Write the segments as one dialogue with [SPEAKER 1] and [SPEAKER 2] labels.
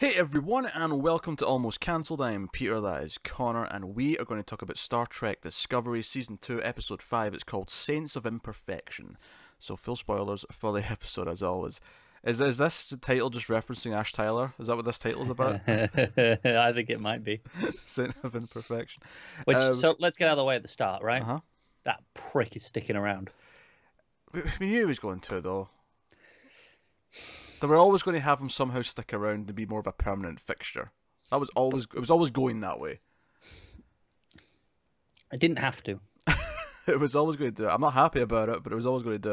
[SPEAKER 1] Hey everyone, and welcome to Almost Cancelled. I am Peter, that is Connor, and we are going to talk about Star Trek Discovery Season 2, Episode 5. It's called Saints of Imperfection. So, full spoilers for the episode, as always. Is this title just referencing Ash Tyler? Is that what this title is about?
[SPEAKER 2] I think it might be.
[SPEAKER 1] Saint of Imperfection.
[SPEAKER 2] So let's get out of the way at the start, right?
[SPEAKER 1] Uh-huh.
[SPEAKER 2] That prick is sticking around.
[SPEAKER 1] We knew he was going to, though. They were always going to have him somehow stick around and be more of a permanent fixture. It was always going that way.
[SPEAKER 2] I didn't have to.
[SPEAKER 1] It was always going to do it. I'm not happy about it, but it was always going to do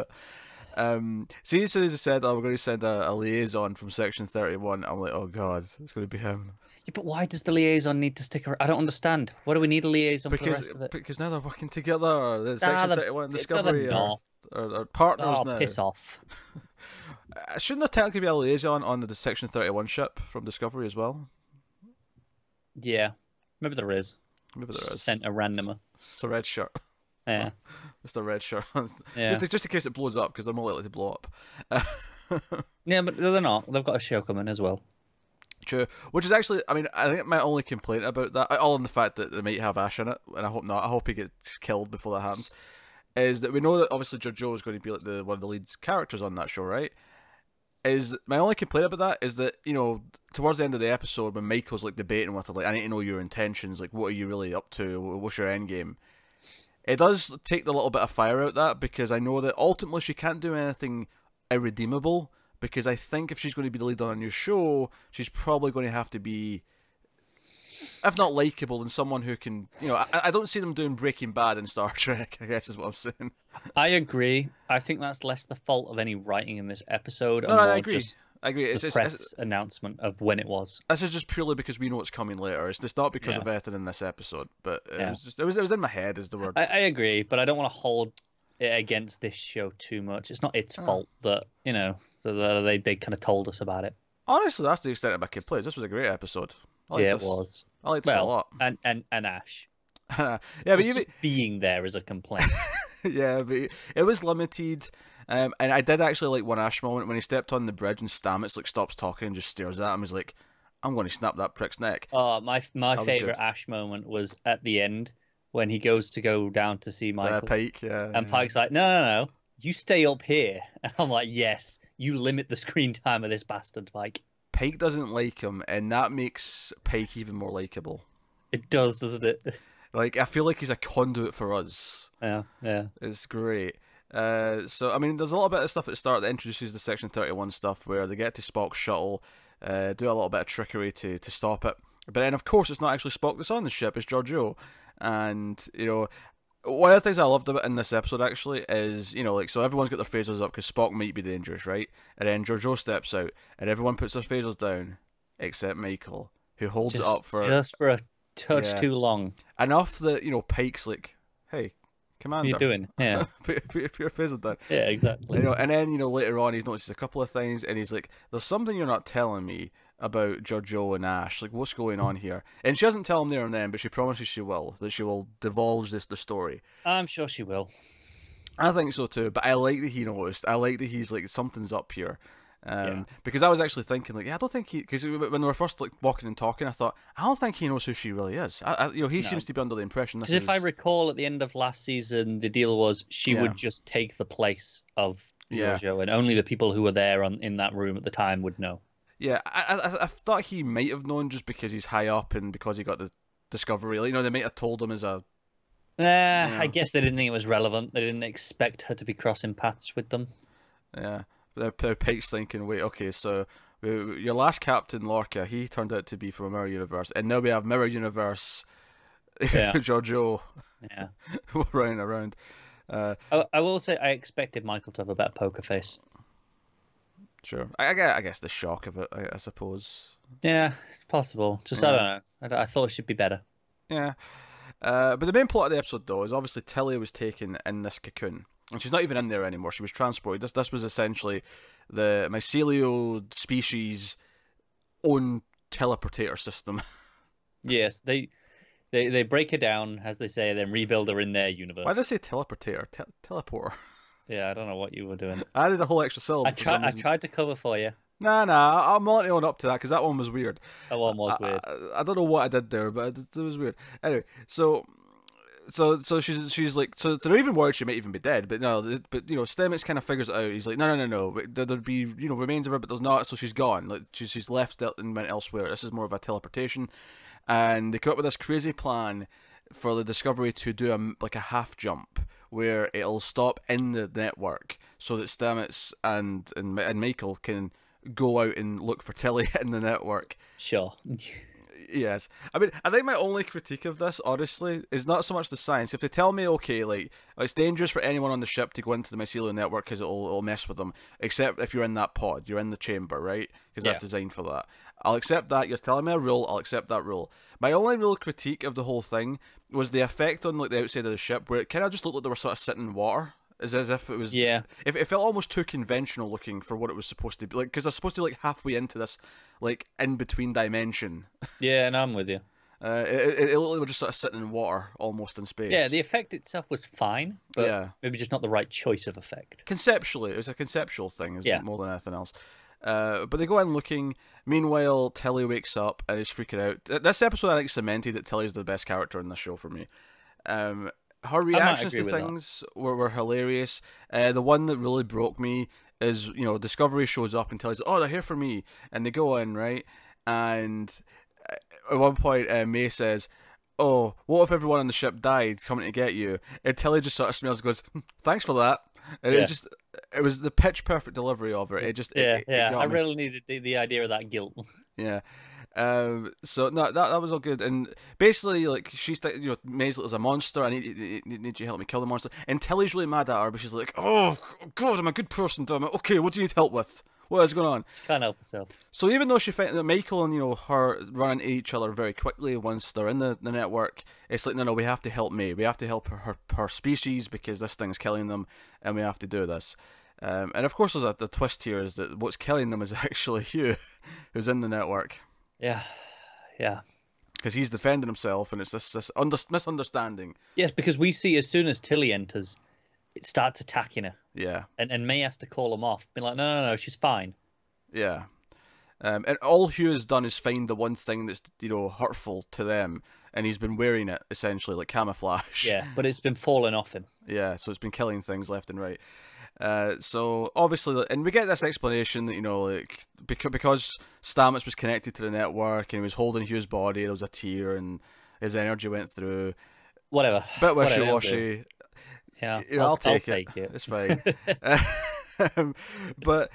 [SPEAKER 1] it. See, as soon as I said, we're going to send a liaison from Section 31, I'm like, oh god, it's going to be him.
[SPEAKER 2] Yeah, but why does the liaison need to stick around? I don't understand. Why do we need a liaison for the rest of it?
[SPEAKER 1] Because now they're working together. The Section 31 Discovery are partners now.
[SPEAKER 2] Piss off.
[SPEAKER 1] Shouldn't there technically be a liaison on the Section 31 ship from Discovery as well?
[SPEAKER 2] Yeah, maybe there is.
[SPEAKER 1] Maybe there is.
[SPEAKER 2] Sent a randomer.
[SPEAKER 1] It's a red shirt.
[SPEAKER 2] Yeah.
[SPEAKER 1] Just a red shirt.
[SPEAKER 2] Yeah.
[SPEAKER 1] Just in case it blows up, because they're more likely to blow up.
[SPEAKER 2] Yeah, but they're not. They've got a show coming as well.
[SPEAKER 1] True. Which is actually, I mean, I think my only complaint about that, all in the fact that they might have Ash in it, and I hope not, I hope he gets killed before that happens, is that we know that obviously Giorgio is going to be like one of the lead characters on that show, right? Is my only complaint about that is that, you know, towards the end of the episode when Michael's like debating with her, like, I need to know your intentions, like, what are you really up to, what's your end game? It does take the little bit of fire out that, because I know that ultimately she can't do anything irredeemable, because I think if she's going to be the lead on a new show, she's probably going to have to be, if not likeable, then someone who can, you know, I don't see them doing Breaking Bad in Star Trek, I guess is what I'm saying.
[SPEAKER 2] I agree. I think that's less the fault of any writing in this episode.
[SPEAKER 1] No, I agree. I agree.
[SPEAKER 2] It's a press announcement of when it was.
[SPEAKER 1] This is just purely because we know it's coming later. It's just not because of anything in this episode, but it was just it was in my head is the word.
[SPEAKER 2] I agree, but I don't want to hold it against this show too much. It's not its fault that, you know, so they kind of told us about it.
[SPEAKER 1] Honestly, that's the extent of my complaints. This was a great episode.
[SPEAKER 2] Yeah, it was.
[SPEAKER 1] I liked this a lot.
[SPEAKER 2] And Ash.
[SPEAKER 1] Yeah, but
[SPEAKER 2] just being there is a complaint.
[SPEAKER 1] Yeah, but it was limited. And I did actually like one Ash moment when he stepped on the bridge and Stamets like stops talking and just stares at him. He's like, "I'm going to snap that prick's neck."
[SPEAKER 2] Oh, my favorite Ash moment was at the end when he goes to go down to see Michael.
[SPEAKER 1] Pike, yeah.
[SPEAKER 2] And Pike's like, no, you stay up here. And I'm like, yes, you limit the screen time of this bastard, Pike.
[SPEAKER 1] Pike doesn't like him, and that makes Pike even more likable.
[SPEAKER 2] It does, doesn't it?
[SPEAKER 1] Like, I feel like he's a conduit for us.
[SPEAKER 2] Yeah.
[SPEAKER 1] It's great. So, I mean, there's a little bit of stuff at the start that introduces the Section 31 stuff where they get to Spock's shuttle, do a little bit of trickery to stop it. But then, of course, it's not actually Spock that's on the ship, it's Giorgio. And, you know, one of the things I loved about in this episode, actually, is, you know, like, so everyone's got their phasers up because Spock might be dangerous, right? And then Giorgio steps out, and everyone puts their phasers down, except Michael, who holds it up for...
[SPEAKER 2] Just for a touch too long.
[SPEAKER 1] Enough that, you know, Pike's like, hey, Commander.
[SPEAKER 2] What are you doing? Yeah.
[SPEAKER 1] put your phaser down.
[SPEAKER 2] Yeah, exactly.
[SPEAKER 1] You know, and then, you know, later on, he's noticed a couple of things, and he's like, there's something you're not telling me about Giorgio and Ash. Like, what's going on here? And she doesn't tell him there and then, but she promises she will, that she will divulge the story.
[SPEAKER 2] I'm sure she will.
[SPEAKER 1] I think so too, but I like that he noticed. I like that he's like, something's up here. Because I was actually thinking, like, yeah, I don't think he, because when they were first like walking and talking, I thought, I don't think he knows who she really is. You know, he seems to be under the impression.
[SPEAKER 2] Because if I recall, at the end of last season, the deal was she would just take the place of Giorgio, and only the people who were there in that room at the time would know. Yeah,
[SPEAKER 1] I thought he might have known just because he's high up and because he got the discovery. Like, you know, they might have told him as a.
[SPEAKER 2] I guess they didn't think it was relevant. They didn't expect her to be crossing paths with them.
[SPEAKER 1] Yeah. Pike's thinking, wait, okay, so your last captain, Lorca, he turned out to be from a mirror universe, and now we have mirror universe Giorgio running around.
[SPEAKER 2] I will say I expected Michael to have a better poker face.
[SPEAKER 1] Sure. I guess the shock of it, I suppose.
[SPEAKER 2] Yeah, it's possible. Just, I don't know. I thought it should be better.
[SPEAKER 1] Yeah. But the main plot of the episode, though, is obviously Tilly was taken in this cocoon. And she's not even in there anymore. She was transported. This was essentially the mycelial species' own teleportator system.
[SPEAKER 2] Yes, they break her down, as they say, then rebuild her in their universe.
[SPEAKER 1] Why did they say teleportator? Teleporter.
[SPEAKER 2] Yeah, I don't know what you were doing.
[SPEAKER 1] I added a whole extra syllable.
[SPEAKER 2] I tried to cover for you.
[SPEAKER 1] Nah, I'm not own up to that because that one was weird.
[SPEAKER 2] That one was weird.
[SPEAKER 1] I don't know what I did there, but it was weird. Anyway, so she's like, so they're even worried she might even be dead, but no, but Stamets kind of figures it out. He's like, no, there'd be remains of her, but there's not, so she's gone. Like she's left and went elsewhere. This is more of a teleportation, and they come up with this crazy plan for the Discovery to do a half jump where it'll stop in the network so that Stamets and Michael can go out and look for Tilly in the network.
[SPEAKER 2] Sure.
[SPEAKER 1] Yes. I mean, I think my only critique of this, honestly, is not so much the science. If they tell me, okay, like, it's dangerous for anyone on the ship to go into the mycelial network because it'll mess with them, except if you're in that pod, you're in the chamber, right? Because that's designed for that. I'll accept that. You're telling me a rule, I'll accept that rule. My only real critique of the whole thing was the effect on like the outside of the ship, where it kind of just looked like they were sort of sitting in water. As if it was, if it felt almost too conventional looking for what it was supposed to be, like, because they're supposed to be like halfway into this, like, in between dimension.
[SPEAKER 2] Yeah, and I'm with you.
[SPEAKER 1] It looked like we're just sort of sitting in water, almost in space.
[SPEAKER 2] Yeah, the effect itself was fine, but maybe just not the right choice of effect.
[SPEAKER 1] Conceptually, it was a conceptual thing, more than anything else. But they go in looking. Meanwhile, Tilly wakes up and is freaking out. This episode, I think, cemented that Tilly's the best character in the show for me. Her reactions to things were hilarious. The one that really broke me is, Discovery shows up and tells, oh, they're here for me. And they go in, right? And at one point, May says, oh, what if everyone on the ship died coming to get you? And Tilly just sort of smiles and goes, thanks for that. And it was the pitch perfect delivery of it. It just, it got
[SPEAKER 2] I
[SPEAKER 1] me.
[SPEAKER 2] really needed the idea of that guilt.
[SPEAKER 1] Yeah. So no, that was all good, and basically, like, she's May's like, there's a monster. I need you to help me kill the monster. And Tilly's really mad at her, but she's like, oh God, I'm a good person, damn it. Okay, what do you need help with? What is going on?
[SPEAKER 2] She can't help herself.
[SPEAKER 1] So even though she found that Michael and her run into each other very quickly once they're in the network, it's like, no, we have to help May. We have to help her species because this thing's killing them, and we have to do this. And of course, there's the twist here is that what's killing them is actually Hugh, who's in the network.
[SPEAKER 2] Yeah.
[SPEAKER 1] Because he's defending himself, and it's this misunderstanding.
[SPEAKER 2] Yes, because we see as soon as Tilly enters, it starts attacking her.
[SPEAKER 1] Yeah.
[SPEAKER 2] And May has to call him off, being like, no, she's fine.
[SPEAKER 1] Yeah. And all Hugh has done is find the one thing that's, hurtful to them, and he's been wearing it, essentially, like camouflage.
[SPEAKER 2] Yeah, but it's been falling off him.
[SPEAKER 1] Yeah, so it's been killing things left and right. So obviously, and we get this explanation that like because Stamets was connected to the network and he was holding Hugh's body, there was a tear and his energy went through.
[SPEAKER 2] Whatever.
[SPEAKER 1] Bit wishy-washy.
[SPEAKER 2] Yeah,
[SPEAKER 1] I'll take
[SPEAKER 2] it.
[SPEAKER 1] It's fine. But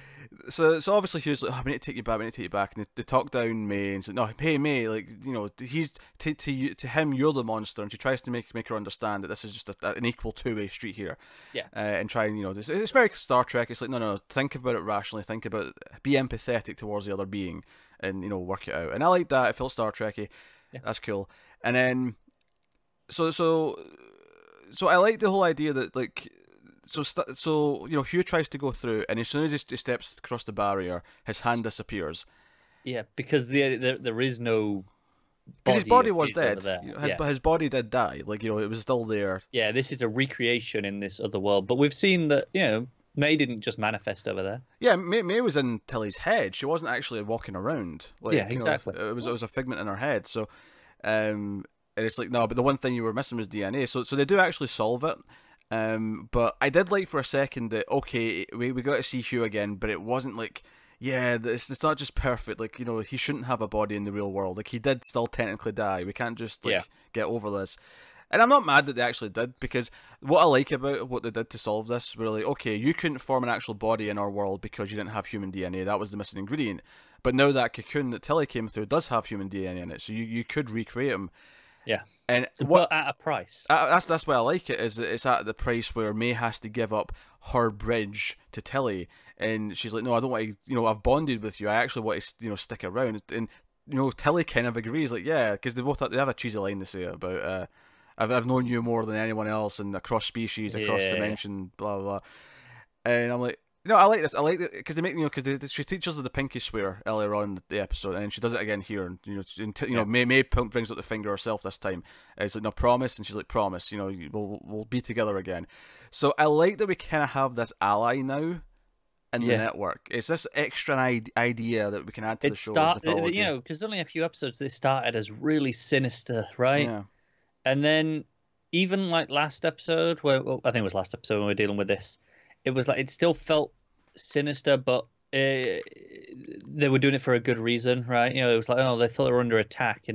[SPEAKER 1] so obviously Hugh's like, oh, we need to take you back, and they talk down May and say, no, hey May, like, he's to him you're the monster, and she tries to make her understand that this is just an equal two-way street here.
[SPEAKER 2] Yeah.
[SPEAKER 1] And try and it's very Star Trek. It's like, no, think about it rationally, be empathetic towards the other being, and work it out. And I like that. It felt Star Trek-y. Yeah. That's cool. And then so I like the whole idea that, like, so Hugh tries to go through, and as soon as he steps across the barrier, his hand disappears.
[SPEAKER 2] Yeah, because there is no.
[SPEAKER 1] Because his body was dead.
[SPEAKER 2] His
[SPEAKER 1] body did die. Like, it was still there.
[SPEAKER 2] Yeah, this is a recreation in this other world, but we've seen that May didn't just manifest over there.
[SPEAKER 1] Yeah, May was in Tilly's head. She wasn't actually walking around. Like,
[SPEAKER 2] yeah, exactly.
[SPEAKER 1] It was a figment in her head. So, and it's like, no, but the one thing you were missing was DNA. So they do actually solve it. But I did like for a second that, okay, we got to see Hugh again, but it wasn't like, yeah, it's not just perfect. Like, he shouldn't have a body in the real world. Like, he did still technically die. We can't just get over this. And I'm not mad that they actually did, because what I like about what they did to solve this, really, okay, you couldn't form an actual body in our world because you didn't have human DNA. That was the missing ingredient. But now that cocoon that Tilly came through does have human DNA in it, so you could recreate him.
[SPEAKER 2] Yeah.
[SPEAKER 1] And
[SPEAKER 2] but at a price.
[SPEAKER 1] That's why I like it, is that it's at the price where May has to give up her bridge to Tilly, and she's like, no, I don't want to, I've bonded with you, I actually want to, stick around. And, Tilly kind of agrees, like, yeah, because they have a cheesy line to say about, I've known you more than anyone else, and across species, across dimension, blah, blah, blah. And I'm like, I like this. I like it because they make, because she teaches her the pinky swear earlier on in the episode, and she does it again here. And May brings up the finger herself this time. It's like, no, promise, and she's like, promise. We'll be together again. So I like that we kind of have this ally now in the network. It's this extra idea that we can add to the show's mythology.
[SPEAKER 2] Because only a few episodes they started as really sinister, right?
[SPEAKER 1] Yeah.
[SPEAKER 2] And then even like last episode, I think it was last episode when we were dealing with this, it was like it still felt sinister, but they were doing it for a good reason, right? It was like, oh, they thought they were under attack,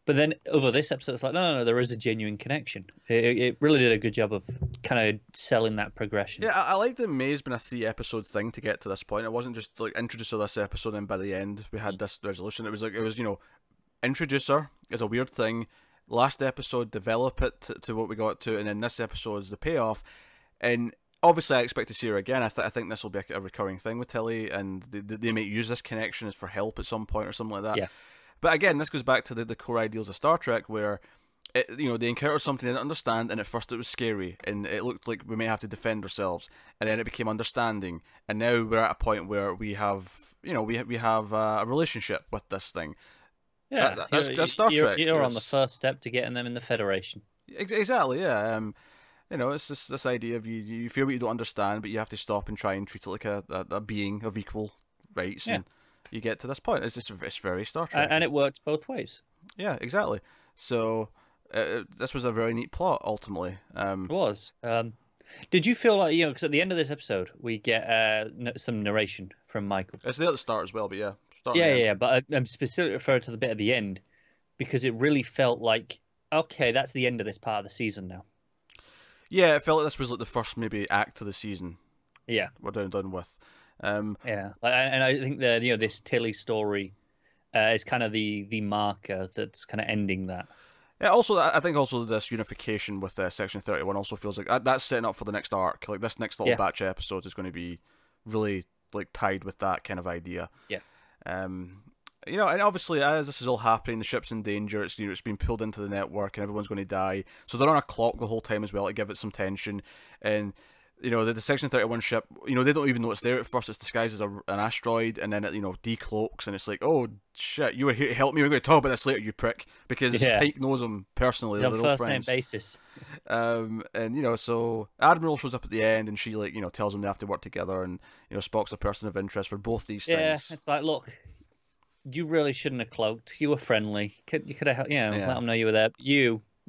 [SPEAKER 2] but then over this episode, it's like, no, there is a genuine connection. It really did a good job of kind of selling that progression.
[SPEAKER 1] Yeah, I like that May's been a 3-episode thing to get to this point. It wasn't just like introduce her this episode and by the end we had this resolution. It was introduce her is a weird thing. Last episode, develop it to what we got to, and then this episode is the payoff. And obviously, I expect to see her again. I think this will be a recurring thing with Tilly, and they may use this connection as for help at some point or something like that.
[SPEAKER 2] Yeah.
[SPEAKER 1] But again, this goes back to the core ideals of Star Trek, where they encountered something they didn't understand, and at first it was scary, and it looked like we may have to defend ourselves, and then it became understanding, and now we're at a point where we have we have a relationship with this thing.
[SPEAKER 2] Yeah,
[SPEAKER 1] that's Star Trek.
[SPEAKER 2] You're on the first step to getting them in the Federation.
[SPEAKER 1] Exactly, yeah. It's just this idea of you feel what you don't understand, but you have to stop and try and treat it like a being of equal rights, and you get to this point. It's very Star Trek,
[SPEAKER 2] and it works both ways.
[SPEAKER 1] Yeah, exactly. So this was a very neat plot, ultimately.
[SPEAKER 2] It was. Did you feel like because at the end of this episode we get some narration from Michael?
[SPEAKER 1] It's there at the start as well, but yeah.
[SPEAKER 2] Yeah, but I'm specifically referring to the bit at the end because it really felt like, okay, that's the end of this part of the season now.
[SPEAKER 1] Yeah, it felt like this was like the first maybe act of the season.
[SPEAKER 2] Yeah,
[SPEAKER 1] we're done with.
[SPEAKER 2] Yeah, and I think that this Tilly story is kind of the marker that's kind of ending that.
[SPEAKER 1] Yeah, also I think also this unification with Section 31 also feels like that's setting up for the next arc. Like this next little batch of episodes is going to be really like tied with that kind of idea.
[SPEAKER 2] Yeah.
[SPEAKER 1] And obviously as this is all happening, the ship's in danger. It's it's been pulled into the network, and everyone's going to die. So they're on a clock the whole time as well to give it some tension. And the Section 31 ship, they don't even know it's there at first. It's disguised as an asteroid, and then it decloaks, and it's like, oh shit, you were here to help me. We're going to talk about this later, you prick, because Pike knows him personally.
[SPEAKER 2] They're
[SPEAKER 1] old
[SPEAKER 2] first
[SPEAKER 1] friends.
[SPEAKER 2] name basis.
[SPEAKER 1] So Admiral shows up at the end, and she tells them they have to work together, and Spock's a person of interest for both these things.
[SPEAKER 2] Yeah, it's like, look, you really shouldn't have cloaked. You were friendly. You could have, let them know you were there.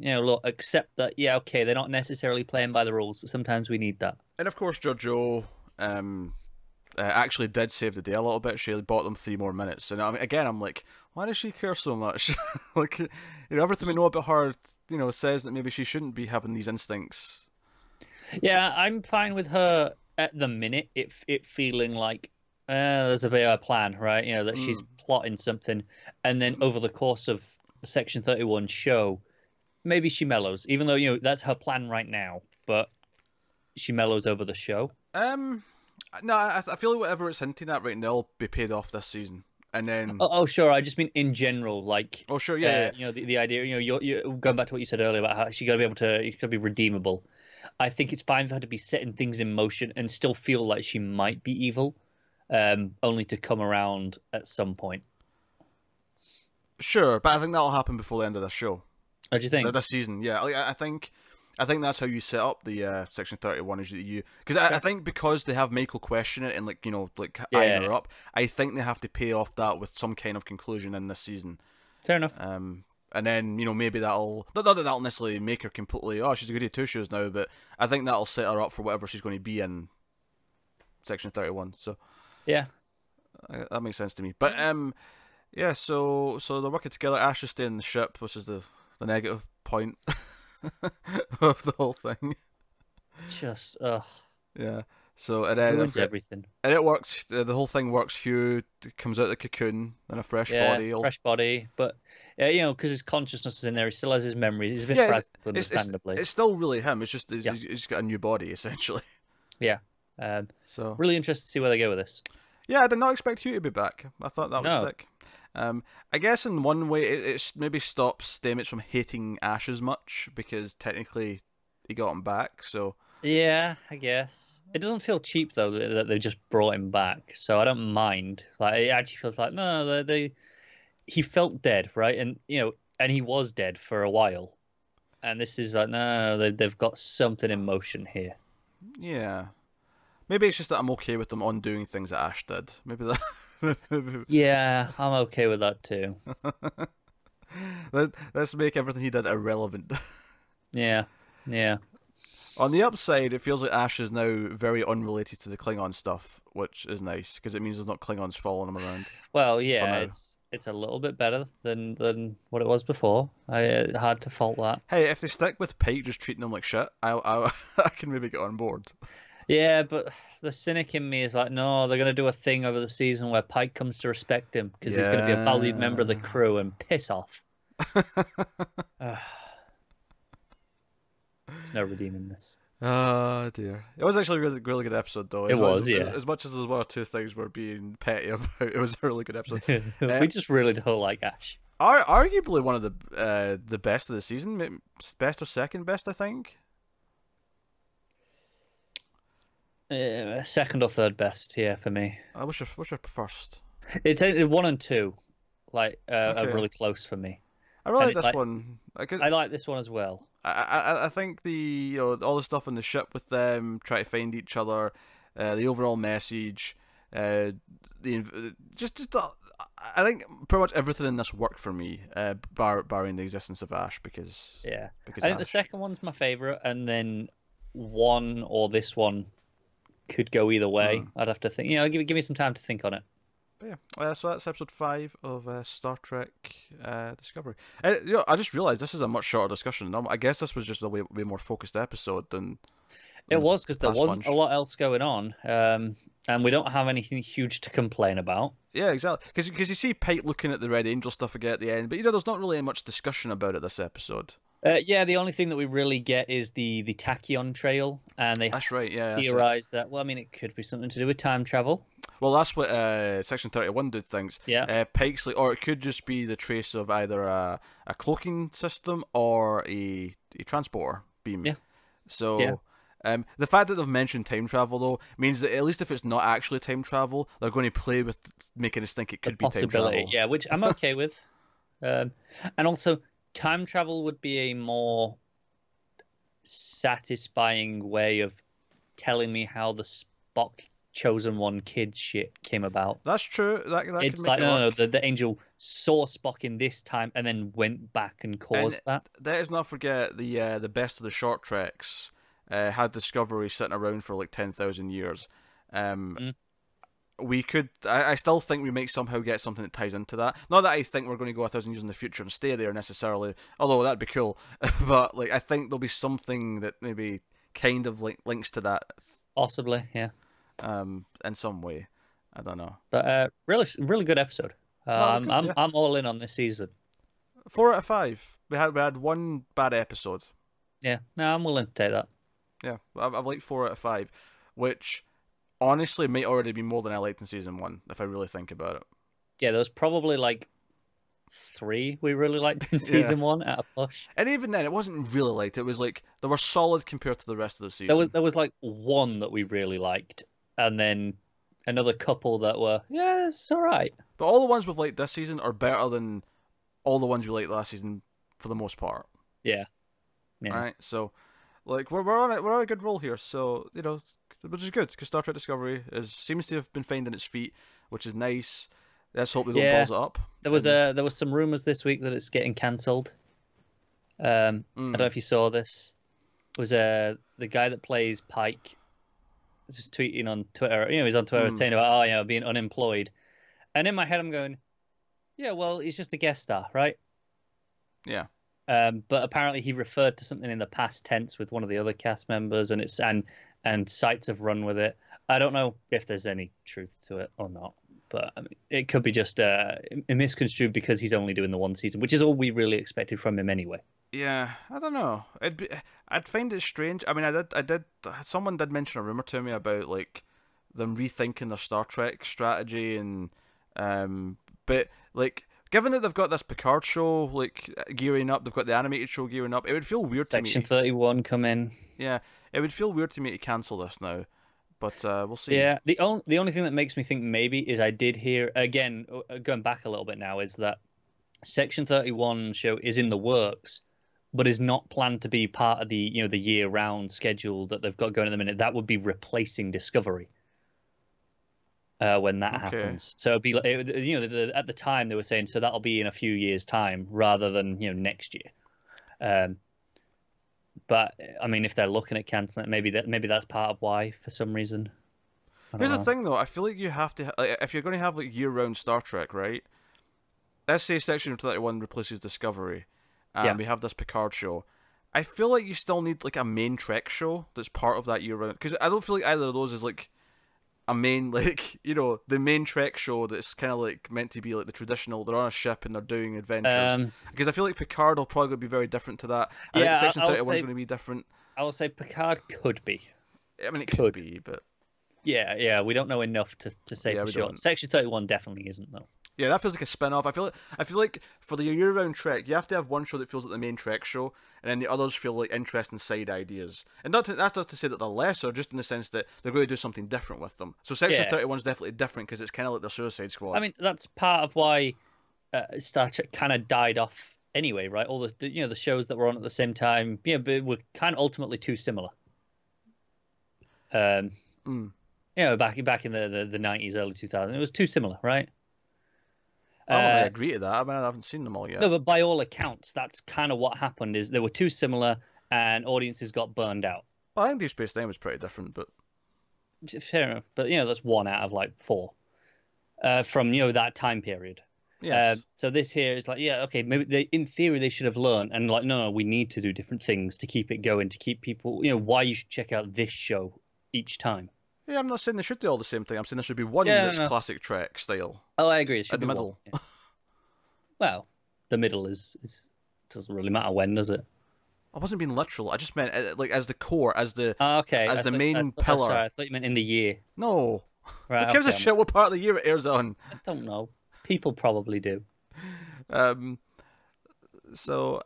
[SPEAKER 2] Look, accept that. Yeah, okay, they're not necessarily playing by the rules, but sometimes we need that.
[SPEAKER 1] And of course, Giorgio actually did save the day a little bit. She bought them 3 more minutes, and I'm like, why does she care so much? Like, everything we know about her, says that maybe she shouldn't be having these instincts.
[SPEAKER 2] Yeah, I'm fine with her at the minute. It feeling like there's a bit of a plan, right? That she's plotting something, and then over the course of the Section 31 show, maybe she mellows, even though that's her plan right now, but she mellows over the show.
[SPEAKER 1] No, I feel like whatever it's hinting at right now will be paid off this season, and then.
[SPEAKER 2] Oh, sure. I just mean in general, like.
[SPEAKER 1] Oh, sure, yeah.
[SPEAKER 2] The idea, you're going back to what you said earlier about how she got to be able to be redeemable. I think it's fine for her to be setting things in motion and still feel like she might be evil, only to come around at some point.
[SPEAKER 1] Sure, but I think that'll happen before the end of the show.
[SPEAKER 2] What do you think?
[SPEAKER 1] This season, yeah. I think that's how you set up the Section 31. Is because I think because they have Michael question it and eyeing her up, I think they have to pay off that with some kind of conclusion in this season.
[SPEAKER 2] Fair enough.
[SPEAKER 1] And then maybe that'll not that that'll necessarily make her completely she's a goody two shoes now, but I think that'll set her up for whatever she's going to be in Section 31. So
[SPEAKER 2] yeah,
[SPEAKER 1] that makes sense to me. But yeah, so they're working together. Ash is staying in the ship, which is the negative point of the whole thing.
[SPEAKER 2] Just
[SPEAKER 1] yeah. So and then
[SPEAKER 2] ruins everything.
[SPEAKER 1] And it works. The whole thing works. Hugh comes out of the cocoon in a fresh body.
[SPEAKER 2] Fresh body, but because his consciousness was in there, he still has his memory. He's a bit frazzled, understandably.
[SPEAKER 1] It's still really him. It's just he's got a new body essentially.
[SPEAKER 2] Yeah. So really interested to see where they go with this.
[SPEAKER 1] Yeah, I did not expect Hugh to be back. I thought that would stick. I guess in one way it maybe stops Stamets from hating Ash as much because technically he got him back. So
[SPEAKER 2] yeah, I guess it doesn't feel cheap though that they just brought him back. So I don't mind. Like it actually feels like he felt dead, right? And and he was dead for a while. And this is like no, they've got something in motion here.
[SPEAKER 1] Yeah. Maybe it's just that I'm okay with them undoing things that Ash did. Maybe that.
[SPEAKER 2] Yeah, I'm okay with that too.
[SPEAKER 1] Let's make everything he did irrelevant.
[SPEAKER 2] Yeah, yeah.
[SPEAKER 1] On the upside, it feels like Ash is now very unrelated to the Klingon stuff, which is nice because it means there's not Klingons following him around.
[SPEAKER 2] Well, yeah, it's a little bit better than what it was before. Hard to fault that.
[SPEAKER 1] Hey, if they stick with Pike just treating them like shit, I can maybe get on board.
[SPEAKER 2] Yeah, but the cynic in me is like, no, they're going to do a thing over the season where Pike comes to respect him because he's going to be a valued member of the crew, and piss off. There's no redeeming this.
[SPEAKER 1] Oh dear. It was actually a really good episode though.
[SPEAKER 2] Yeah.
[SPEAKER 1] As much as there's one or two things we're being petty about, it was a really good episode.
[SPEAKER 2] We just really don't like Ash.
[SPEAKER 1] Arguably one of the best of the season, best or second best, I think.
[SPEAKER 2] Second or third best, yeah, for me.
[SPEAKER 1] What's your first?
[SPEAKER 2] It's 1 and 2, like
[SPEAKER 1] Okay.
[SPEAKER 2] are really close for me.
[SPEAKER 1] I really like
[SPEAKER 2] it's
[SPEAKER 1] this one.
[SPEAKER 2] I like this one as well.
[SPEAKER 1] I think all the stuff on the ship with them trying to find each other, the overall message, I think pretty much everything in this worked for me, barring the existence of Ash because
[SPEAKER 2] I think
[SPEAKER 1] Ash.
[SPEAKER 2] the second one's my favorite, and then 1 or this one could go either way. I'd have to think. Give me some time to think on it.
[SPEAKER 1] But yeah, so that's episode 5 of Star Trek Discovery. I just realised this is a much shorter discussion. I guess this was just a way more focused episode than
[SPEAKER 2] it was, because there wasn't
[SPEAKER 1] bunch.
[SPEAKER 2] a lot else going on, and we don't have anything huge to complain about.
[SPEAKER 1] Yeah, exactly. Because you see Pike looking at the Red Angel stuff again at the end, but there's not really much discussion about it this episode.
[SPEAKER 2] Yeah, the only thing that we really get is the tachyon trail, and they
[SPEAKER 1] That's right. Yeah,
[SPEAKER 2] theorize that. Well, I mean, it could be something to do with time travel.
[SPEAKER 1] Well, that's what Section 31 dude thinks.
[SPEAKER 2] Yeah.
[SPEAKER 1] Pike's like, or it could just be the trace of either a cloaking system or a transporter beam.
[SPEAKER 2] Yeah.
[SPEAKER 1] So,
[SPEAKER 2] Yeah.
[SPEAKER 1] The fact that they've mentioned time travel though means that at least if it's not actually time travel, they're going to play with making us think it could be time travel.
[SPEAKER 2] Yeah, which I'm okay with. And also, time travel would be a more satisfying way of telling me how the Spock Chosen One kid shit came about.
[SPEAKER 1] That's true. That
[SPEAKER 2] It's
[SPEAKER 1] can make
[SPEAKER 2] like,
[SPEAKER 1] it work.
[SPEAKER 2] no, the angel saw Spock in this time and then went back and caused that.
[SPEAKER 1] Let us not forget the best of the short treks had Discovery sitting around for like 10,000 years. We could. I still think we might somehow get something that ties into that. Not that I think we're going to go 1,000 years in the future and stay there necessarily, although that'd be cool. But like, I think there'll be something that maybe kind of links to that.
[SPEAKER 2] Possibly, yeah.
[SPEAKER 1] In some way, I don't know.
[SPEAKER 2] But really good episode.
[SPEAKER 1] No, good, yeah.
[SPEAKER 2] I'm all in on this season.
[SPEAKER 1] 4 out of 5. We had one bad episode.
[SPEAKER 2] Yeah, no, I'm willing to take that.
[SPEAKER 1] Yeah, I've liked 4 out of 5, which honestly might already be more than I liked in season 1 if I really think about it.
[SPEAKER 2] Yeah, there was probably like 3 we really liked in season 1 at a push.
[SPEAKER 1] And even then, it wasn't really liked. It was like they were solid compared to the rest of the season.
[SPEAKER 2] There was like 1 that we really liked, and then another couple that were, yeah, it's all right.
[SPEAKER 1] But all the ones we've liked this season are better than all the ones we liked last season for the most part.
[SPEAKER 2] Yeah.
[SPEAKER 1] Right. So, like we're on a good roll here. So which is good because Star Trek Discovery seems to have been finding its feet, which is nice. Let's hope they don't balls it up.
[SPEAKER 2] There was some rumors this week that it's getting cancelled. I don't know if you saw this. It was the guy that plays Pike was just tweeting on Twitter. He's on Twitter saying about being unemployed. And in my head, I'm going, yeah, well, he's just a guest star, right?
[SPEAKER 1] Yeah.
[SPEAKER 2] But apparently he referred to something in the past tense with one of the other cast members, and sites have run with it. I don't know if there's any truth to it or not, but I mean, it could be just misconstrued because he's only doing the one season, which is all we really expected from him anyway.
[SPEAKER 1] Yeah, I don't know. I'd find it strange. I mean, I did. Someone did mention a rumor to me about like them rethinking their Star Trek strategy, and but like given that they've got this Picard show like gearing up, they've got the animated show gearing up. It would feel weird to me.
[SPEAKER 2] Section 31 come in.
[SPEAKER 1] Yeah, it would feel weird to me to cancel this now, but we'll see.
[SPEAKER 2] Yeah, the only thing that makes me think maybe is I did hear again, going back a little bit now, is that Section 31 show is in the works, but is not planned to be part of the the year-round schedule that they've got going at the minute. That would be replacing Discovery when that
[SPEAKER 1] Okay.
[SPEAKER 2] happens. So it'd be like, at the time they were saying so that'll be in a few years' time rather than next year. But I mean, if they're looking at canceling it, maybe that's part of why for some reason.
[SPEAKER 1] Here's the thing, though. I feel like you have to, if you're going to have like year-round Star Trek, right? Let's say Section 31 replaces Discovery, and we have this Picard show. I feel like you still need like a main Trek show that's part of that year-round, because I don't feel like either of those is like a main, like, the main Trek show that's kind of like meant to be like the traditional. They're on a ship and they're doing adventures. Because I feel like Picard will probably be very different to that. I think Section 31 is going to be different.
[SPEAKER 2] I will say Picard could be.
[SPEAKER 1] I mean, it could be, but
[SPEAKER 2] yeah, we don't know enough to say for sure. Section 31 definitely isn't though.
[SPEAKER 1] Yeah, that feels like a spin-off. I feel like for the year-round Trek, you have to have one show that feels like the main Trek show, and then the others feel like interesting side ideas. And that's not to say that they're lesser, just in the sense that they're going to do something different with them. So Section 31 is definitely different because it's kind of like the Suicide Squad.
[SPEAKER 2] I mean, that's part of why Star Trek kind of died off anyway, right? All the the shows that were on at the same time, but were kind of ultimately too similar. Back in the 90s, early 2000s, it was too similar, right?
[SPEAKER 1] I don't really agree to that. I mean, I haven't seen them all yet.
[SPEAKER 2] No, but by all accounts, that's kind of what happened. Is they were too similar, and audiences got burned out.
[SPEAKER 1] Well, I think Deep Space Nine was pretty different, but
[SPEAKER 2] fair enough. But that's 1 out of like 4 from that time period.
[SPEAKER 1] Yes.
[SPEAKER 2] So this here is like, okay, maybe in theory they should have learned, and like, no, we need to do different things to keep it going, to keep people, why you should check out this show each time.
[SPEAKER 1] Yeah, I'm not saying they should do all the same thing. I'm saying there should be one that's classic Trek style.
[SPEAKER 2] Oh, I agree. It should
[SPEAKER 1] at
[SPEAKER 2] be
[SPEAKER 1] the middle.
[SPEAKER 2] Well, the middle is doesn't really matter when, does it?
[SPEAKER 1] I wasn't being literal. I just meant like as the core, as the main pillar.
[SPEAKER 2] Sorry, I thought you meant in the year.
[SPEAKER 1] No.
[SPEAKER 2] Right,
[SPEAKER 1] who gives a shit what part of the year it airs on?
[SPEAKER 2] I don't know. People probably do.
[SPEAKER 1] So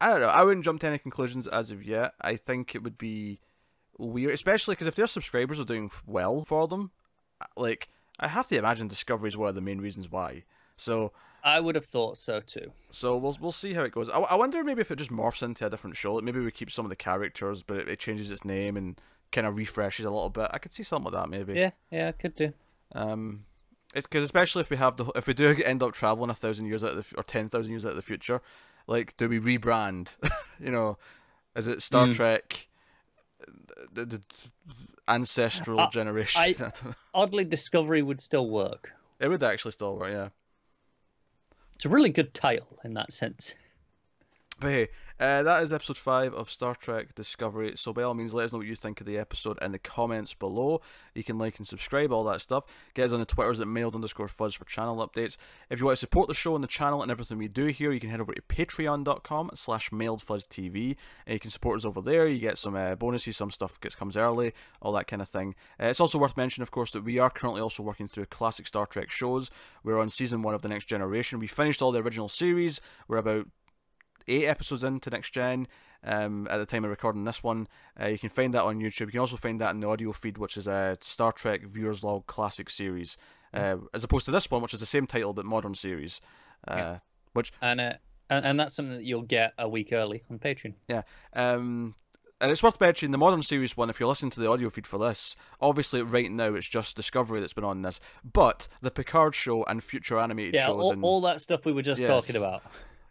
[SPEAKER 1] I don't know. I wouldn't jump to any conclusions as of yet. I think it would be weird, especially because if their subscribers are doing well for them, like I have to imagine Discovery is one of the main reasons why. So
[SPEAKER 2] I would have thought so too.
[SPEAKER 1] So we'll see how it goes. I wonder maybe if it just morphs into a different show. Like maybe we keep some of the characters, but it changes its name and kind of refreshes a little bit. I could see something like that maybe.
[SPEAKER 2] Yeah, I could do.
[SPEAKER 1] It's because especially if we do end up traveling 1,000 years out of or 10,000 years out of the future, like do we rebrand? Is it Star Trek? The ancestral generation.
[SPEAKER 2] Oddly, Discovery would still work.
[SPEAKER 1] It would actually still work, yeah.
[SPEAKER 2] It's a really good title in that sense.
[SPEAKER 1] But hey, that is episode 5 of Star Trek Discovery. So by all means, let us know what you think of the episode in the comments below. You can like and subscribe, all that stuff. Get us on the Twitters at mailed_fuzz for channel updates. If you want to support the show and the channel and everything we do here, you can head over to patreon.com/mailedfuzztv, and you can support us over there. You get some bonuses, some stuff comes early, all that kind of thing. It's also worth mentioning, of course, that we are currently also working through classic Star Trek shows. We're on season 1 of The Next Generation. We finished all the original series. We're about 8 episodes into Next Gen at the time of recording this one. You can find that on YouTube. You can also find that in the audio feed, which is a Star Trek Viewers Log Classic Series, as opposed to this one, which is the same title but modern series. Which
[SPEAKER 2] and that's something that you'll get a week early on Patreon.
[SPEAKER 1] Yeah. And it's worth mentioning the modern series one, if you're listening to the audio feed for this, obviously right now it's just Discovery that's been on this, but the Picard show and future animated shows
[SPEAKER 2] all that stuff we were just talking about.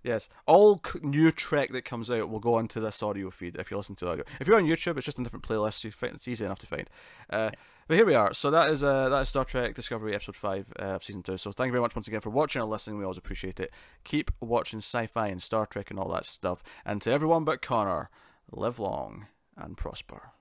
[SPEAKER 1] Yes, all new Trek that comes out will go onto this audio feed if you listen to the audio. If you're on YouTube, it's just in different playlists. It's easy enough to find. But here we are. So that is Star Trek Discovery episode 5 of season 2. So thank you very much once again for watching or listening. We always appreciate it. Keep watching sci-fi and Star Trek and all that stuff. And to everyone but Connor, live long and prosper.